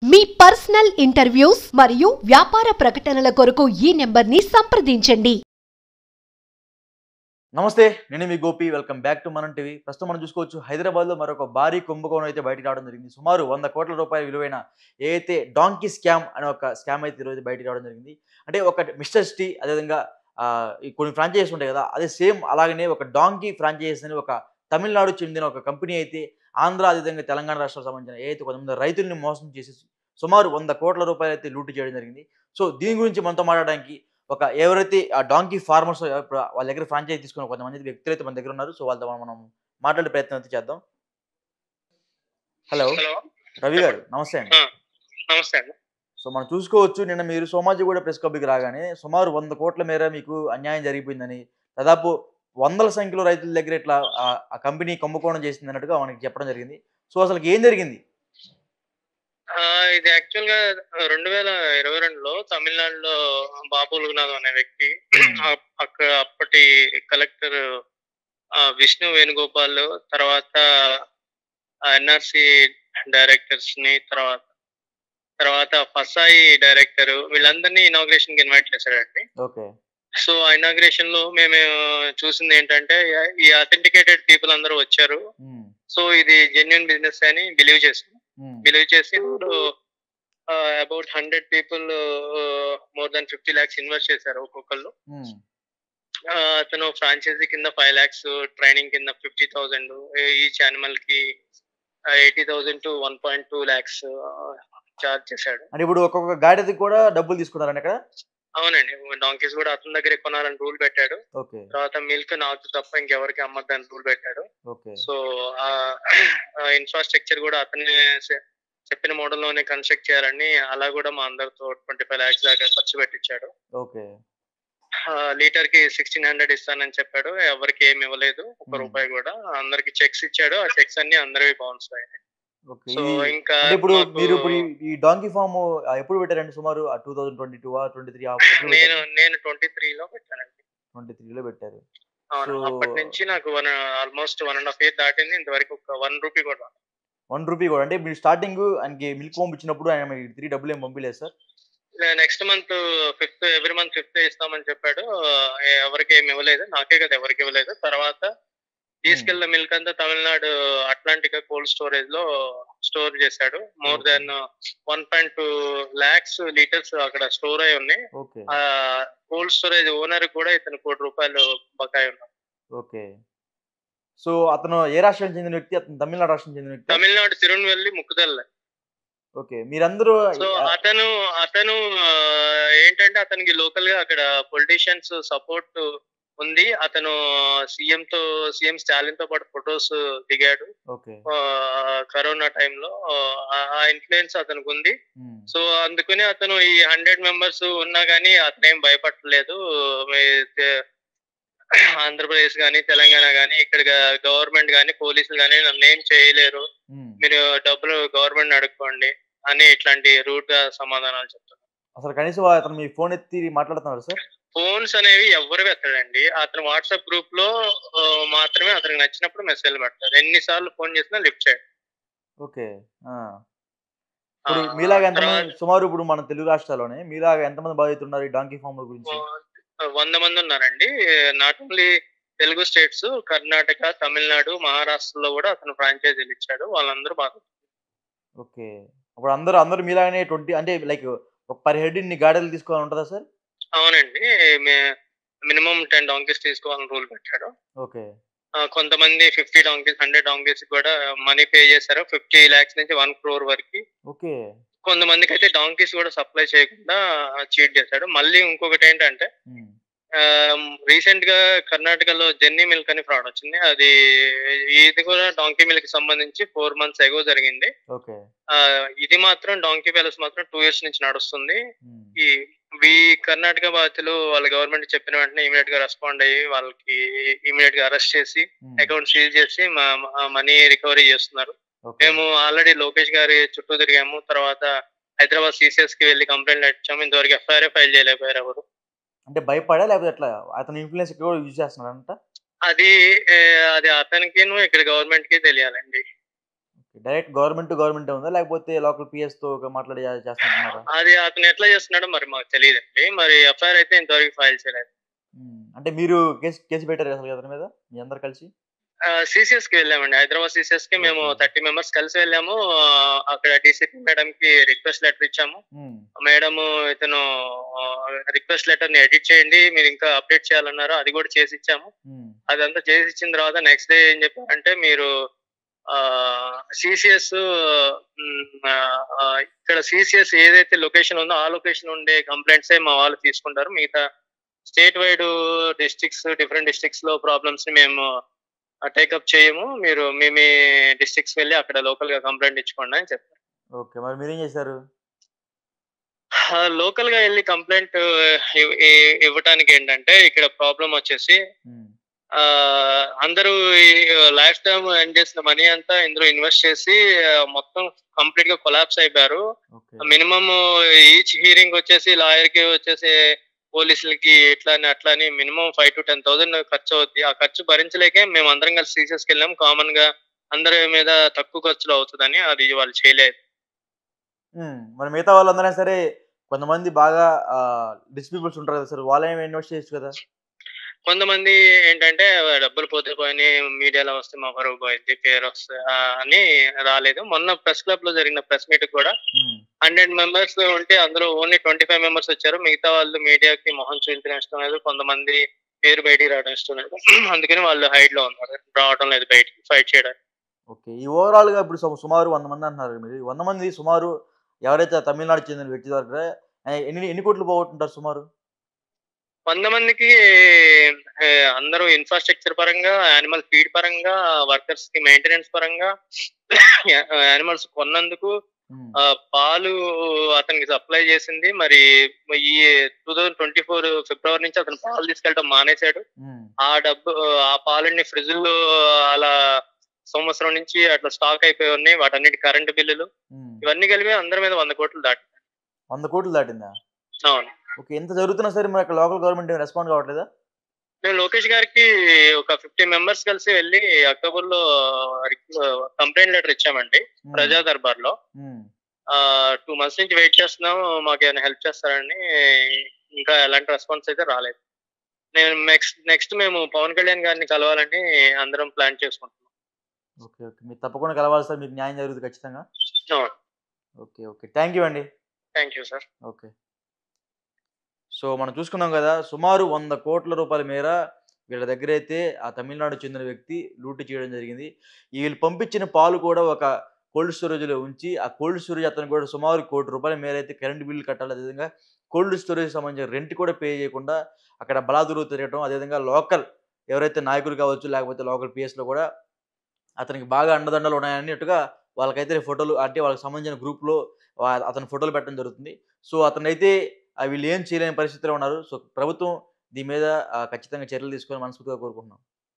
మీ personal interviews మరియు వ్యాపార ప్రకటనల కొరకు ఈ నెంబర్ని సంప్రదించండి. నమస్తే, నేను మీ గోపి. వెల్కమ్ బ్యాక్ టు మనం టీవీ. ప్రస్తుతం మనం చూసుకోవచ్చు, హైదరాబాద్లో మరొక భారీ కుంభకోణం అయితే బయటికి రావడం జరిగింది. సుమారు 100 కోట్ల రూపాయల విలువైన ఏదైతే డాంకీ స్కామ్ అనే ఒక స్కామ్ అయితే ఈరోజు బయటికి రావడం జరిగింది. అంటే ఒక మిస్టర్ టీ, అదేవిధంగా ఈ కొన్ని ఫ్రాంచైజీస్ ఉంటాయి కదా, అదే సేమ్ అలాగనే ఒక డాంకీ ఫ్రాంచైజీస్ అని ఒక తమిళనాడు చెందిన ఒక కంపెనీ అయితే ఆంధ్ర, అదేవిధంగా తెలంగాణ రాష్ట్రాలకు సంబంధించిన ఏదైతే కొంతమంది రైతుల్ని మోసం చేసి సుమారు 100 కోట్ల రూపాయలు అయితే లూటీ చేయడం జరిగింది. సో దీని గురించి మనతో మాట్లాడడానికి ఎవరైతే ఆ డాంకీ ఫార్మర్స్ ఇప్పుడు వాళ్ళ దగ్గర ఫ్రాంచైజీ తీసుకున్న కొంతమంది వ్యక్తులు అయితే మన దగ్గర ఉన్నారు. సో వాళ్ళతో మనం మాట్లాడే ప్రయత్నం అయితే చేద్దాం. హలో హలో రవి గారు, నమస్తే అండి. నమస్తే అండి. సో మనం చూసుకోవచ్చు, నిన్న మీరు సోమాజిగూడ ప్రెస్ క్లబ్కి రాగానే సుమారు 100 కోట్ల మేర మీకు అన్యాయం జరిగిపోయిందని, దాదాపు వందల సంఖ్యలో రైతుల దగ్గర ఇట్లా ఆ కంపెనీ కుంభకోణం చేసింది అన్నట్టుగా మనకి చెప్పడం జరిగింది. సో అసలు ఏం జరిగింది? ఇది యాక్చువల్ గా 2022లో తమిళనాడులో బాబు లోనాథ్ అనే వ్యక్తి అక్కడ అప్పటి కలెక్టర్ విష్ణు వేణుగోపాల్, తర్వాత ఎన్ఆర్సి డైరెక్టర్స్ ని, తర్వాత ఫసాయి డైరెక్టర్, వీళ్ళందరినీ ఇనాగ్రేషన్ కి ఇన్వైట్ చేశాడండి. ఓకే. సో ఆ ఇనాగ్రేషన్ లో మేము చూసింది ఏంటంటే, ఈ అథెంటికేటెడ్ పీపుల్ అందరూ వచ్చారు. సో ఇది జెన్యున్ బిజినెస్ అని బిలీవ్ చేసి about 100 people more than 50 lakhs invest చేశారు ఒక్కొక్కళ్ళు. అతను ఫ్రాంచైజీ కింద 5 lakhs, ట్రైనింగ్ కింద 50,000, ఈచ్ యానిమల్ కి 80,000 to 1.2 lakhs చార్జ్ చేశాడు. అంటే ఇప్పుడు ఒక్కొక్క గాడిదకి కూడా డబ్బులు తీసుకున్నారండి అక్కడ? అవునండి, డాంకీస్ కూడా అతని దగ్గర కొనాలని రూల్ పెట్టాడు. ఓకే. తర్వాత మిల్క్ నాకు తప్ప ఇంకెవరికి అమ్మద్దని రూల్ పెట్టాడు. ఓకే. సో ఆ ఇన్ఫ్రాస్ట్రక్చర్ కూడా అతన్ని చెప్పిన మోడల్ లోనే కన్స్ట్రక్ట్ చేయాలని, అలా కూడా మా అందరితో 25 lakhs దాకా ఖర్చు పెట్టించాడు. ఓకే. లీటర్ కి 1600 ఇస్తానని చెప్పాడు. ఎవరికి ఏమి ఇవ్వలేదు, ఒక్క రూపాయి కూడా. అందరికి చెక్స్ ఇచ్చాడు. ఆ చెక్స్ అన్ని అందరివి బౌన్స్ అయ్యాయి. సో ఇంకా ఇప్పుడు మీరు ఈ డాంకీ ఫామ్ ఎప్పుడు పెట్టారండి? సుమారు 2022 23 నేను 23లో పెట్టానండి. 23లో పెట్టారు. అవును. అప్పటి నుంచి నాకు ఆల్మోస్ట్ 1.5 year దాటింది. ఇంతవరకు ఒక 1 రూపీ కూడా. 1 రూపీ కూడా? అంటే మీరు స్టార్టింగ్ ఆయనకి మిల్క్ పంపించినప్పుడు ఆయన మీకు తిరిగి డబ్బులు ఏం పంపించలేదు sir? Next month 5th, every month 5th ఇస్తామని చెప్పాడు. ఎవరికి ఏమి ఇవ్వలేదు, నాకే కదా ఎవరికి ఇవ్వలేదు. తర్వాత తీసుకెళ్ళిన మిల్క్ అంతా తమిళనాడు అట్లాంటిక్ కోల్డ్ స్టోరేజ్ లో స్టోర్ చేశాడు. మోర్ దాన్ 1.2 lakhs లీటర్స్ అక్కడ స్టోర్ అయి ఉన్నాయి. ఆ కోల్డ్ స్టోరేజ్ ఓనర్ కూడా ఇతను ₹1 కోటి బకాయి ఉన్నారు. ఓకే. సో అతను ఏ రాష్ట్రానికి చెందిన వ్యక్తి? అతను తమిళనాడు రాష్ట్రం చెందిన వ్యక్తి? తమిళనాడు తిరునెల్వేలి ముక్కుదల్. ఓకే. మీరందరూ సో అతను ఏంటంటే, అతనికి లోకల్ గా అక్కడ పొలిటీషియన్స్ సపోర్ట్ ఉంది. అతను సీఎం స్టాలిన్ తో పాటు ఫొటోస్ దిగాడు కరోనా టైంలో. ఆ ఇన్ఫ్లుయెన్స్ అతనికి ఉంది. సో అందుకని అతను ఈ 100 members ఉన్నా గానీ అతనేం భయపడలేదు. ఆంధ్రప్రదేశ్ గానీ, తెలంగాణ గానీ, ఇక్కడ గవర్నమెంట్ గానీ, పోలీసులు గానీ నన్ను ఏం చేయలేరు, మీరు డబ్బులు గవర్నమెంట్ అడుక్కోండి అని ఇట్లాంటి రూట్ గా సమాధానాలు చెప్తున్నారు. అసలు కనీసం అతను మీ ఫోన్ ఎత్తి మాట్లాడుతున్నారు సార్? ఫోన్స్ అనేవి ఎవరు పెట్టాడండి. అతను వాట్సాప్ గ్రూప్ లో మాత్రమే అతనికి నచ్చినప్పుడు మెసేజ్ పెడతారు. ఎన్నిసార్లు ఫోన్ చేసినా లిఫ్ట్ చేయడు. ఓకే. మీలాగా ఎంతమంది సుమారు ఇప్పుడు మన తెలుగు రాష్ట్రాల్లోనే మీలాగా ఎంతమంది బాధితున్నారు ఈ డాంకీ ఫామ్ గురించి? 100 మంది ఉన్నారండి. Not only Telugu states, Karnataka, Tamil Nadu, మహారాష్ట్రలో కూడా అతను ఫ్రాంచైజీలు ఇచ్చాడు. వాళ్ళందరూ బాధితులు. ఓకే. అప్పుడు అందరూ మీలాగానే 20 అంటే లైక్ పర్ హెడ్ ఇన్ని గాడీలు తీసుకోవాలని ఉంటుందా సార్? అవునండి, మినిమం 10 donkeys తీసుకోవాలని రూల్ పెట్టాడు. ఓకే. కొంతమంది 50 donkeys, 100 donkeys కూడా మనీ పే చేశారు. 50 lakhs నుంచి 1 crore వరకు. ఓకే. కొంతమందికి అయితే డాంకీస్ కూడా సప్లై చేయకుండా చీట్ చేశాడు. మళ్ళీ ఇంకొకటి ఏంటంటే, రీసెంట్ గా కర్ణాటకలో జెన్నీ మిల్క్ అని ఫ్రాడ్ వచ్చింది. ఇది కూడా డాంకీ మిల్క్ సంబంధించి 4 months ago జరిగింది. ఇది మాత్రం డాంకీ ప్యాలెస్ మాత్రం 2 years నుంచి నడుస్తుంది. ఈ కర్ణాటక బాధితులు వాళ్ళ గవర్నమెంట్ చెప్పిన వెంటనే ఇమీడియట్ గా రెస్పాండ్ అయ్యి వాళ్ళకి ఇమీడియట్ గా అరెస్ట్ చేసి అకౌంట్ సీల్ చేసి మనీ రికవరీ చేస్తున్నారు. మేము ఆల్రెడీ లోకేష్ గారి చుట్టూ తిరిగాము. తర్వాత హైదరాబాద్ CCS కి వెళ్ళి కంప్లైంట్ ఇచ్చాము. ఇంతవరకు FIR ఫైల్ చేయలేకపోయారు ఎవరు. అంటే భయపడా లేకపోతే ఎట్లా? అతను ఇన్ఫ్లుయెన్స్ ఎక్కువ యూజ్ చేస్తున్నాడంట? అది అతనికి ఇక్కడ గవర్నమెంట్ కి తెలియాలండి. డైరెక్ట్ గవర్నమెంట్ ఉందా? లేకపోతే లోకల్ పిఎస్‌తో మాట్లాడి చేస్తున్నట్టున్నారా? అది అతను ఎట్లా చేస్తున్నాడో మరి మాకు తెలీదండి. మరి ఎఫ్ఐఆర్ అయితే ఇంతవరకు ఫైల్ చేయలేదు. అంటే మీరు కేస్ పెట్టారా అసలు అతని మీద? మీ అందరూ కలిసి? సీసీఎస్‌కి వెళ్ళామండి. హైదరాబాద్ సీసీఎస్‌కి మేము ఓకే. 30 మెంబర్స్ కలిసి వెళ్ళాము. అక్కడ డీసీపీ మేడంకి రిక్వెస్ట్ లెటర్ ఇచ్చాము. హ్మ్. మేడము ఇతను రిక్వెస్ట్ లెటర్‌ని ఎడిట్ చేయండి. మీరు ఇంకా అప్డేట్ చేయాలన్నారు. అది కూడా చేసి ఇచ్చాము. హ్మ్. అదంతా చేసి ఇచ్చిన తర్వాత నెక్స్ట్ డే ఏం చెప్పారంటే మీరు సీసీఎస్ ఇక్కడ సీసీఎస్ ఏదైతే లొకేషన్ ఉందో ఆ లొకేషన్ ఉండే కంప్లైంట్సే మా వాళ్ళు తీసుకుంటారు. మిగతా స్టేట్ వైడ్ డిఫరెంట్ డిస్ట్రిక్ట్స్ లో ప్రాబ్లమ్స్ ని మేము టేకప్ చేయము. మీరు మీ డిస్ట్రిక్ట్స్ వెళ్ళి అక్కడ లోకల్ గా కంప్లైంట్ ఇచ్చుకోండి అని చెప్పారు. ఓకే. మరి మీరేం చేశారు? లోకల్ గా వెళ్ళి కంప్లైంట్ ఇవ్వటానికి ఏంటంటే ఇక్కడ ప్రాబ్లం వచ్చేసి హ్మ్. అందరూ ఈ లైఫ్ టైమ్ ఎర్న్ చేసిన మనీ అంతా ఇందులో ఇన్వెస్ట్ చేసి మొత్తం కంప్లీట్ గా కొలాప్స్ అయిపోయారు. ఓకే. మినిమం ఈచ్ హీరింగ్ వచ్చేసి లాయర్ కి వచ్చేసి పోలీసులకి ఇట్లా అని అట్లా అని మినిమం 5,000 to 10,000 ఖర్చు అవుద్ది. ఆ ఖర్చు భరించలేకే మేము అందరం కలిసి సీసెస్కి వెళ్ళాం. కామన్ గా అందరి మీద తక్కువ ఖర్చులో అవుతుందని అది వాళ్ళు చేయలేదు. మరి మిగతా వాళ్ళందరైనా సరే కొంతమంది బాగా రిచ్ పీపుల్స్ ఉంటారు కదా సార్! వాళ్ళేమి ఇన్వెస్ట్ చేయొచ్చు కదా? కొంతమంది ఏంటంటే డబ్బులు పోతే పోయినాయి, మీడియాలో వస్తే మా పరువు పోయింది, పేరు వస్తే అని రాలేదు. మొన్న ప్రెస్ క్లబ్ లో జరిగిన ప్రెస్ మీట్ కూడా హ్మ్. 100 మెంబర్స్ ఉంటే అందులో ఓన్లీ 25 మెంబర్స్ వచ్చారు. మిగతా వాళ్ళు మీడియాకి మొహం చూపించడం ఇష్టం లేదు. కొంతమంది పేరు బయటికి రావడం ఇష్టం లేదు. అందుకని వాళ్ళు హైడ్ లో ఉన్నారు. రావడం లేదు బయటికి ఫైట్ చేయడానికి. ఓకే. ఈ ఓవరాల్‌గా ఇప్పుడు సుమారు 100 మంది అంటున్నారు మీరు. ఈ 100 మంది సుమారు ఎవరైతే తమిళనాడుకి చెందిన వ్యక్తి దగ్గర ఎన్ని కోట్లు పోగొట్టుంటారు సుమారు? 100 మందికి అందరూ ఇన్‌ఫ్రాస్ట్రక్చర్ పరంగా, యానిమల్ ఫీడ్ పరంగా, వర్కర్స్ కి మెయింటెనెన్స్ పరంగా, యానిమల్స్ కొన్నందుకు, హ్మ్. పాలు అతనికి సప్లై చేసింది. మరి ఈ 2024 ఫిబ్రవరి నుంచి అతను పాలు తీసుకెళ్ళడం మానేశాడు. హ్మ్. ఆ పాలన్నీ ఫ్రిడ్జ్‌ల్లో అలా సంవత్సరం నుంచి అట్లా స్టాక్ అయిపోయి ఉన్నాయి. వాటన్నిటి కరెంట్ బిల్లులు హ్మ్. ఇవన్నీ కలిపి అందరి మీద 100 కోట్లు దాటాయి. 100 కోట్లు దాటిందా? అవును. ఓకే. ఇంత జరుగుతున్నా సరే మరి అక్కడ లోకల్ గవర్నమెంట్ ఏమి రెస్పాండ్ కావట్లేదా? మేము లోకేష్ గారికి ఒక 50 మెంబర్స్ కలిసి వెళ్ళి అక్టోబర్‌లో కంప్లెయింట్ లెటర్ ఇచ్చామండి హ్మ్. ప్రజా దర్బార్‌లో. హ్మ్. 2 మంత్స్ నుంచి వెయిట్ చేస్తున్నాం. మాకేమైనా హెల్ప్ చేస్తారని. ఇంకా ఎలాంటి రెస్పాన్స్ అయితే రాలేదు. నేను నెక్స్ట్ మేము పవన్ కళ్యాణ్ గారిని కలవాలని అందరం ప్లాన్ చేసుకుంటున్నాం. ఓకే. ఓకే. మీరు తప్పకుండా కలవాలి సార్. మీకు న్యాయం జరుగుతుంది ఖచ్చితంగా. అవును. ఓకే. ఓకే. థాంక్ యూ అండి. Thank you sir. Okay. So, మనం చూసుకున్నాం గదా! సుమారు 100,00,00,000 మేర వీళ్ళ దగ్గరైతే ఆ తమిళనాడుకు చెందిన వ్యక్తి లూటీ చేయడం జరిగింది. వీళ్ళు పంపించిన పాలు కూడా ఒక కోల్డ్ స్టోరేజ్‌లో ఉంచి, ఆ కోల్డ్ స్టోరేజ్ అతను కూడా సుమారు రూ. 1,00,00,000 మేరైతే కరెంట్ బిల్ కట్టాలి. అదేవిధంగా కోల్డ్ స్టోరేజ్‌కి సంబంధించిన రెంట్ కూడా పే చేయకుండా అక్కడ బలాదూరు తిరగటం. అదేవిధంగా లోకల్ ఎవరైతే నాయకులు కావచ్చు, లేకపోతే లోకల్ పిఎస్‌లో కూడా అతనికి బాగా అండదండలు ఉన్నాయన్నట్టుగా వాళ్ళకైతే ఫోటోలు అంటే వాళ్ళకి సంబంధించిన గ్రూప్‌లో అతని ఫోటోలు పెట్టడం జరుగుతుంది. సో, అతనైతే వీళ్ళు ఏం చేయలేని పరిస్థితిలో ఉన్నారు. సో, ప్రభుత్వం దీని మీద ఖచ్చితంగా చర్యలు తీసుకోవాలని మనస్ఫూర్తిగా కోరుకుంటున్నాం.